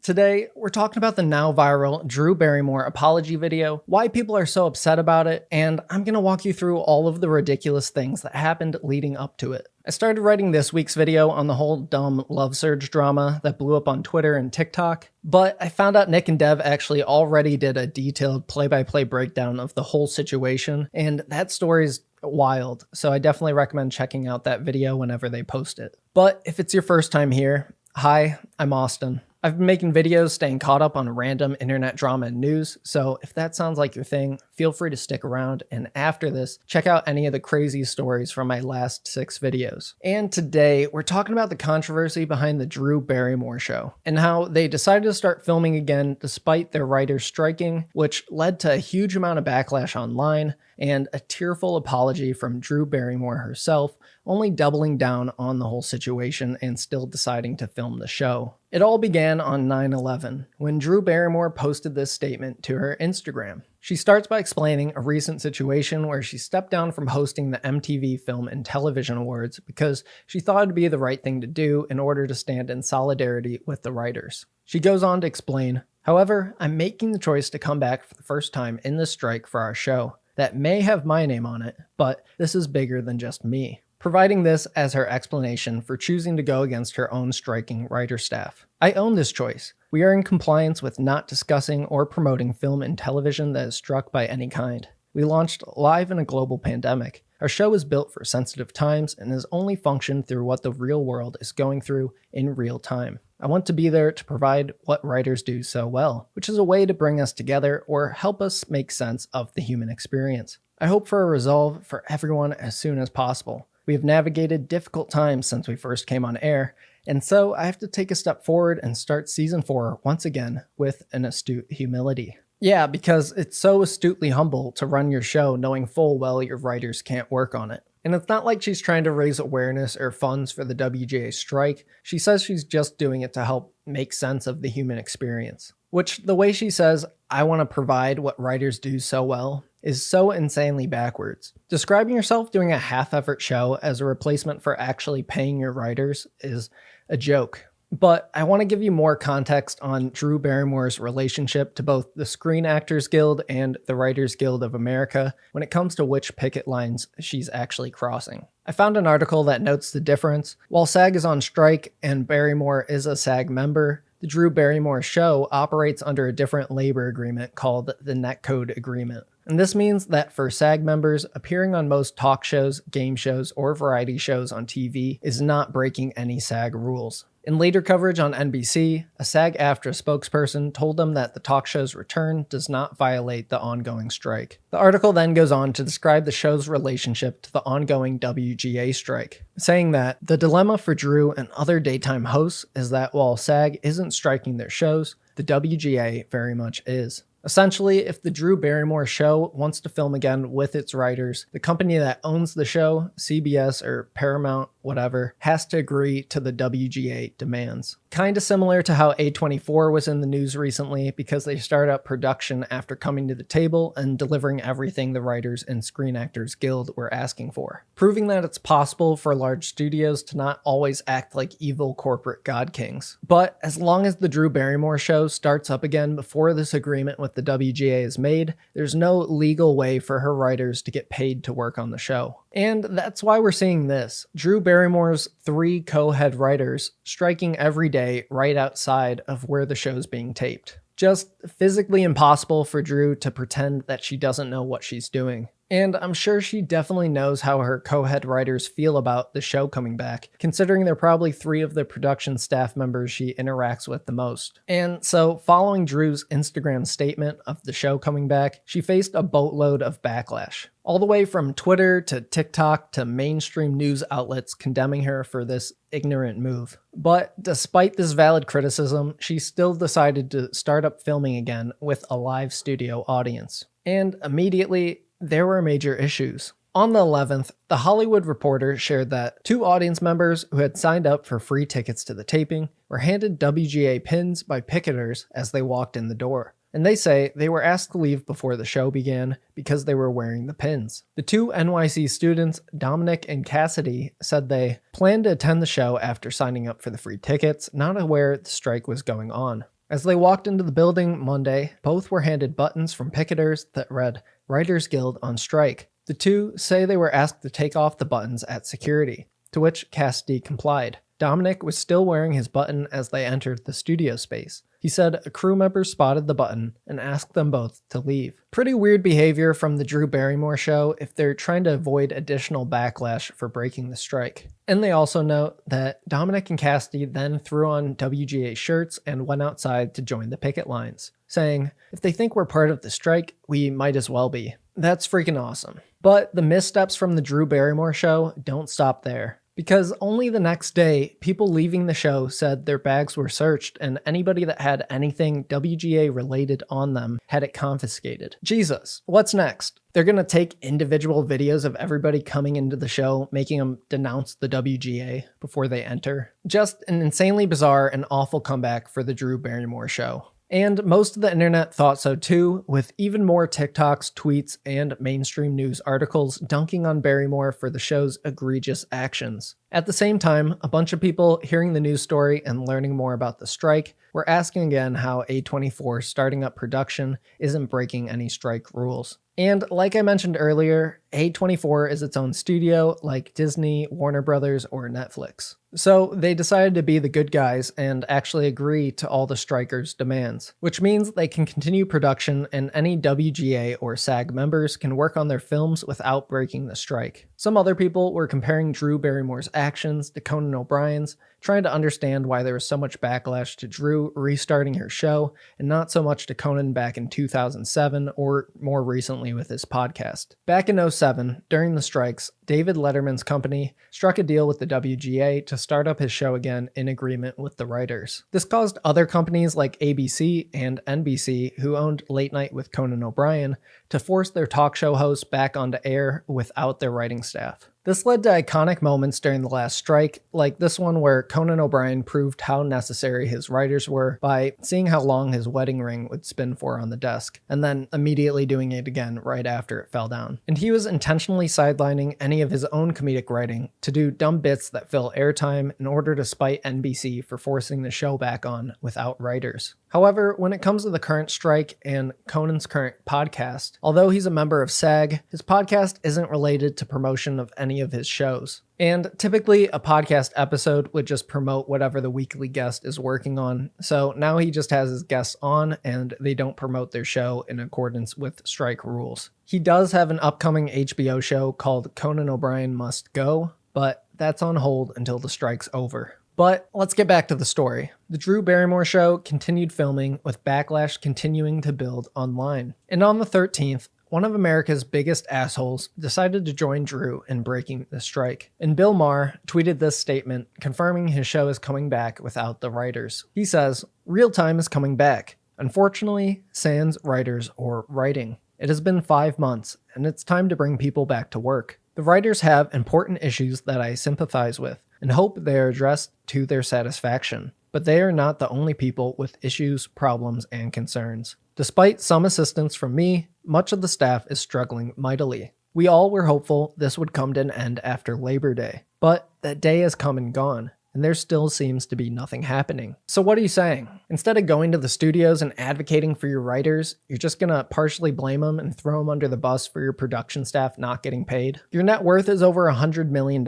Today, we're talking about the now viral Drew Barrymore apology video, why people are so upset about it, and I'm going to walk you through all of the ridiculous things that happened leading up to it. I started writing this week's video on the whole dumb love surge drama that blew up on Twitter and TikTok, but I found out Nick and Dev actually already did a detailed play-by-play breakdown of the whole situation, and that story's wild, so I definitely recommend checking out that video whenever they post it. But if it's your first time here, hi, I'm Austin. I've been making videos staying caught up on random internet drama and news, so if that sounds like your thing, feel free to stick around, and after this, check out any of the crazy stories from my last 6 videos. And today, we're talking about the controversy behind the Drew Barrymore show, and how they decided to start filming again despite their writers striking, which led to a huge amount of backlash online, and a tearful apology from Drew Barrymore herself, only doubling down on the whole situation and still deciding to film the show. It all began on 9/11, when Drew Barrymore posted this statement to her Instagram. She starts by explaining a recent situation where she stepped down from hosting the MTV Film and Television Awards because she thought it'd be the right thing to do in order to stand in solidarity with the writers. She goes on to explain, "However, I'm making the choice to come back for the first time in this strike for our show. That may have my name on it, but this is bigger than just me," providing this as her explanation for choosing to go against her own striking writer staff. "I own this choice. We are in compliance with not discussing or promoting film and television that is struck by any kind. We launched live in a global pandemic. Our show is built for sensitive times and has only functioned through what the real world is going through in real time. I want to be there to provide what writers do so well, which is a way to bring us together or help us make sense of the human experience. I hope for a resolve for everyone as soon as possible. We have navigated difficult times since we first came on air, and so I have to take a step forward and start season 4 once again with an astute humility." Yeah, because it's so astutely humble to run your show knowing full well your writers can't work on it. And it's not like she's trying to raise awareness or funds for the WGA strike. She says she's just doing it to help make sense of the human experience. Which, the way she says, "I want to provide what writers do so well," is so insanely backwards. Describing yourself doing a half-effort show as a replacement for actually paying your writers is a joke. But I want to give you more context on Drew Barrymore's relationship to both the Screen Actors Guild and the Writers Guild of America when it comes to which picket lines she's actually crossing. I found an article that notes the difference. While SAG is on strike and Barrymore is a SAG member, the Drew Barrymore show operates under a different labor agreement called the Netcode Agreement. And this means that for SAG members, appearing on most talk shows, game shows, or variety shows on TV is not breaking any SAG rules. In later coverage on NBC, a SAG-AFTRA spokesperson told them that the talk show's return does not violate the ongoing strike. The article then goes on to describe the show's relationship to the ongoing WGA strike, saying that the dilemma for Drew and other daytime hosts is that while SAG isn't striking their shows, the WGA very much is. Essentially, if the Drew Barrymore show wants to film again with its writers, the company that owns the show, CBS or Paramount, whatever, has to agree to the WGA demands. Kinda similar to how A24 was in the news recently because they started up production after coming to the table and delivering everything the Writers and Screen Actors Guild were asking for, proving that it's possible for large studios to not always act like evil corporate god kings. But as long as the Drew Barrymore show starts up again before this agreement with the WGA is made, there's no legal way for her writers to get paid to work on the show. And that's why we're seeing this. Drew Barrymore's 3 co-head writers striking every day right outside of where the show's being taped. Just physically impossible for Drew to pretend that she doesn't know what she's doing. And I'm sure she definitely knows how her co-head writers feel about the show coming back, considering they're probably 3 of the production staff members she interacts with the most. And so, following Drew's Instagram statement of the show coming back, she faced a boatload of backlash. All the way from Twitter to TikTok to mainstream news outlets condemning her for this ignorant move. But despite this valid criticism, she still decided to start up filming again with a live studio audience. And immediately, there were major issues. On the 11th, The Hollywood Reporter shared that 2 audience members who had signed up for free tickets to the taping were handed WGA pins by picketers as they walked in the door. And they say they were asked to leave before the show began because they were wearing the pins. The 2 NYC students, Dominic and Cassidy, said they planned to attend the show after signing up for the free tickets, not aware the strike was going on. As they walked into the building Monday, both were handed buttons from picketers that read, "Writers Guild on strike." The two say they were asked to take off the buttons at security, to which Cassidy complied. Dominic was still wearing his button as they entered the studio space. He said a crew member spotted the button and asked them both to leave. Pretty weird behavior from the Drew Barrymore show if they're trying to avoid additional backlash for breaking the strike. And they also note that Dominic and Cassidy then threw on WGA shirts and went outside to join the picket lines, saying, "If they think we're part of the strike, we might as well be." That's freaking awesome. But the missteps from the Drew Barrymore show don't stop there. Because only the next day, people leaving the show said their bags were searched and anybody that had anything WGA related on them had it confiscated. Jesus, what's next? They're gonna take individual videos of everybody coming into the show, making them denounce the WGA before they enter. Just an insanely bizarre and awful comeback for the Drew Barrymore show. And most of the internet thought so too, with even more TikToks, tweets, and mainstream news articles dunking on Barrymore for the show's egregious actions. At the same time, a bunch of people hearing the news story and learning more about the strike were asking again how A24 starting up production isn't breaking any strike rules. And like I mentioned earlier, A24 is its own studio like Disney, Warner Brothers, or Netflix. So they decided to be the good guys and actually agree to all the strikers' demands, which means they can continue production and any WGA or SAG members can work on their films without breaking the strike. Some other people were comparing Drew Barrymore's actions to Conan O'Brien's, trying to understand why there was so much backlash to Drew restarting her show and not so much to Conan back in 2007 or more recently with his podcast. Back in 2007, during the strikes, David Letterman's company struck a deal with the WGA to start up his show again in agreement with the writers. This caused other companies like ABC and NBC, who owned Late Night with Conan O'Brien, to force their talk show hosts back onto air without their writing staff. This led to iconic moments during the last strike, like this one where Conan O'Brien proved how necessary his writers were by seeing how long his wedding ring would spin for on the desk, and then immediately doing it again right after it fell down. And he was intentionally sidelining any of his own comedic writing to do dumb bits that fill airtime in order to spite NBC for forcing the show back on without writers. However, when it comes to the current strike and Conan's current podcast, although he's a member of SAG, his podcast isn't related to promotion of any of his shows. And typically a podcast episode would just promote whatever the weekly guest is working on. So now he just has his guests on and they don't promote their show in accordance with strike rules. He does have an upcoming HBO show called Conan O'Brien Must Go, but that's on hold until the strike's over. But let's get back to the story. The Drew Barrymore show continued filming, with backlash continuing to build online. And on the 13th, one of America's biggest assholes decided to join Drew in breaking the strike. And Bill Maher tweeted this statement confirming his show is coming back without the writers. He says, "Real time is coming back. Unfortunately, sans writers or writing. It has been 5 months, and it's time to bring people back to work. The writers have important issues that I sympathize with and hope they are addressed to their satisfaction. But they are not the only people with issues, problems, and concerns. Despite some assistance from me, much of the staff is struggling mightily. We all were hopeful this would come to an end after Labor Day, but that day has come and gone, and there still seems to be nothing happening. So what are you saying? Instead of going to the studios and advocating for your writers, you're just gonna partially blame them and throw them under the bus for your production staff not getting paid? Your net worth is over $100 million.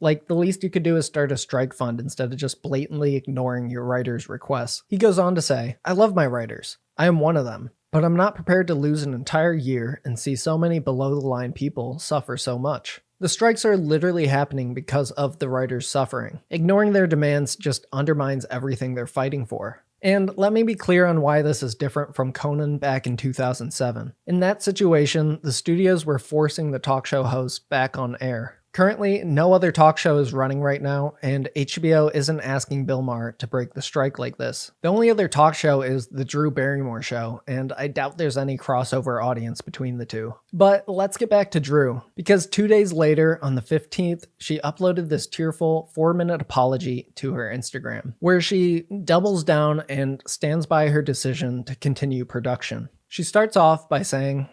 Like, the least you could do is start a strike fund instead of just blatantly ignoring your writers' requests." He goes on to say, "I love my writers. I am one of them. But I'm not prepared to lose an entire year and see so many below-the-line people suffer so much. The strikes are literally happening because of the writers suffering. Ignoring their demands just undermines everything they're fighting for." And let me be clear on why this is different from Conan back in 2007. In that situation, the studios were forcing the talk show hosts back on air. Currently, no other talk show is running right now, and HBO isn't asking Bill Maher to break the strike like this. The only other talk show is The Drew Barrymore Show, and I doubt there's any crossover audience between the two. But let's get back to Drew, because 2 days later, on the 15th, she uploaded this tearful 4-minute apology to her Instagram, where she doubles down and stands by her decision to continue production. She starts off by saying,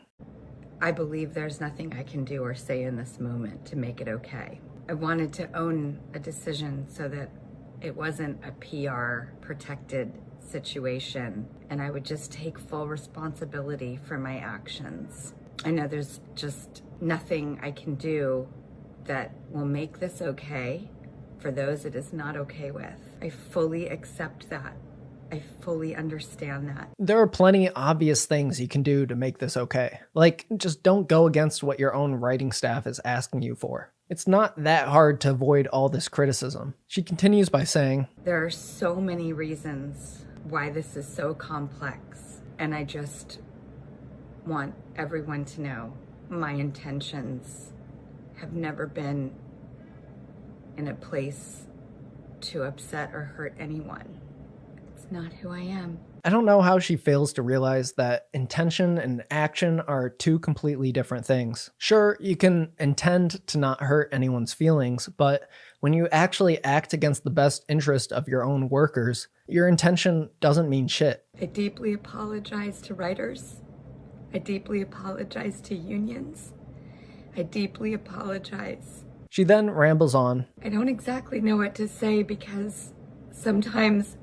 "I believe there's nothing I can do or say in this moment to make it okay. I wanted to own a decision so that it wasn't a PR protected situation, and I would just take full responsibility for my actions. I know there's just nothing I can do that will make this okay for those it is not okay with. I fully accept that. I fully understand that. There are plenty obvious things you can do to make this okay. Like, just don't go against what your own writing staff is asking you for. It's not that hard to avoid all this criticism. She continues by saying, there are so many reasons why this is so complex, and I just want everyone to know my intentions have never been in a place to upset or hurt anyone. It's not who I am. I don't know how she fails to realize that intention and action are two completely different things. Sure, you can intend to not hurt anyone's feelings, but when you actually act against the best interest of your own workers, your intention doesn't mean shit. I deeply apologize to writers. I deeply apologize to unions. I deeply apologize. She then rambles on. I don't exactly know what to say because sometimes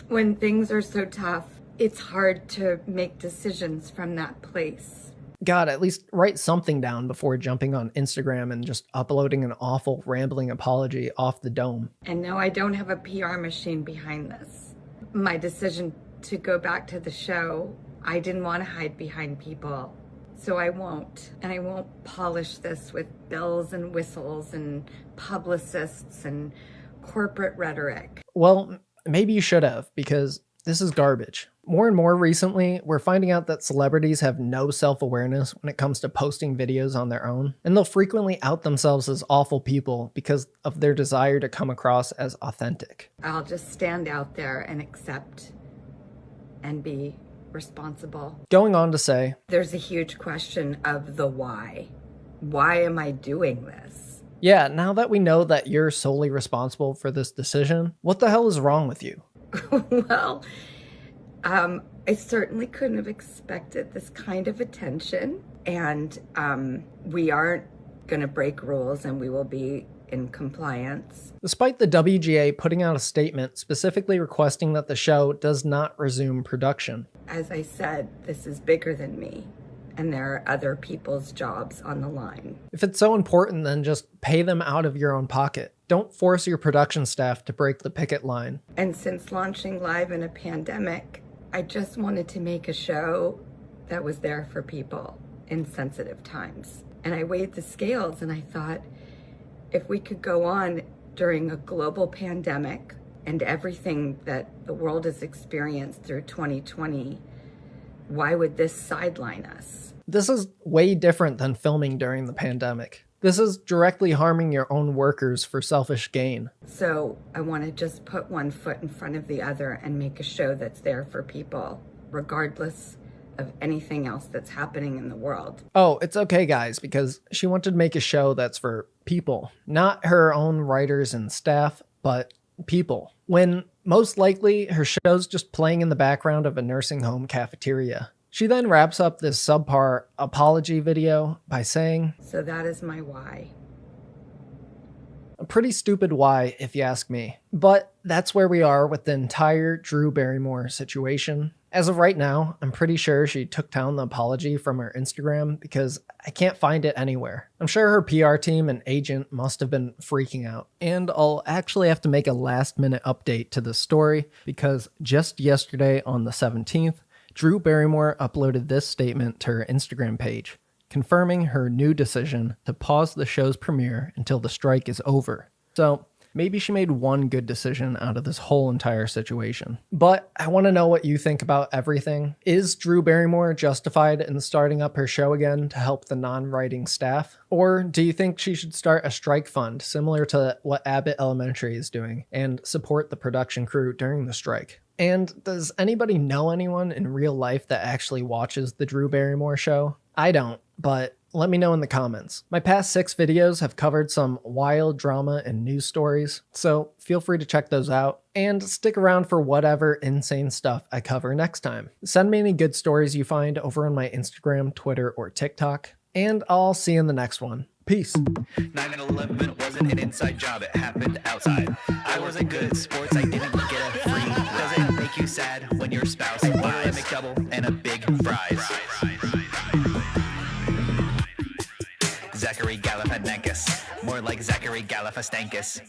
when things are so tough, it's hard to make decisions from that place. God, at least write something down before jumping on Instagram and just uploading an awful rambling apology off the dome. And no, I don't have a PR machine behind this. My decision to go back to the show, I didn't want to hide behind people. So I won't. And I won't polish this with bells and whistles and publicists and corporate rhetoric. Well, maybe you should have, because this is garbage. More and more recently, we're finding out that celebrities have no self-awareness when it comes to posting videos on their own, and they'll frequently out themselves as awful people because of their desire to come across as authentic. I'll just stand out there and accept and be responsible. Going on to say, there's a huge question of the why. Why am I doing this? yeah, now that we know that you're solely responsible for this decision, what the hell is wrong with you? Well, I certainly couldn't have expected this kind of attention, and we aren't going to break rules, and we will be in compliance. Despite the WGA putting out a statement specifically requesting that the show does not resume production. As I said, this is bigger than me, and there are other people's jobs on the line. If it's so important, then just pay them out of your own pocket. Don't force your production staff to break the picket line. And since launching live in a pandemic, I just wanted to make a show that was there for people in sensitive times. And I weighed the scales and I thought, if we could go on during a global pandemic and everything that the world has experienced through 2020, why would this sideline us? This is way different than filming during the pandemic. This is directly harming your own workers for selfish gain. So I want to just put one foot in front of the other and make a show that's there for people, regardless of anything else that's happening in the world. Oh, it's okay, guys, because she wanted to make a show that's for people. Not her own writers and staff, but people. When most likely her show's just playing in the background of a nursing home cafeteria. She then wraps up this subpar apology video by saying, so that is my why. A pretty stupid why, if you ask me. But that's where we are with the entire Drew Barrymore situation. As of right now, I'm pretty sure she took down the apology from her Instagram because I can't find it anywhere. I'm sure her PR team and agent must have been freaking out. And I'll actually have to make a last-minute update to this story because just yesterday on the 17th, Drew Barrymore uploaded this statement to her Instagram page, confirming her new decision to pause the show's premiere until the strike is over. So maybe she made one good decision out of this whole entire situation. But I want to know what you think about everything. Is Drew Barrymore justified in starting up her show again to help the non-writing staff? Or do you think she should start a strike fund similar to what Abbott Elementary is doing and support the production crew during the strike? And does anybody know anyone in real life that actually watches the Drew Barrymore show? I don't, but let me know in the comments. My past 6 videos have covered some wild drama and news stories, so feel free to check those out. And stick around for whatever insane stuff I cover next time. Send me any good stories you find over on my Instagram, Twitter, or TikTok, and I'll see you in the next one. Peace. 9/11 wasn't an inside job, it happened outside. I wasn't good at sports, I didn't get a free. Doesn't make make you sad when your spouse order a McDouble and a big fries. Zachary Galifianakis, more like Zachary Galifianakis.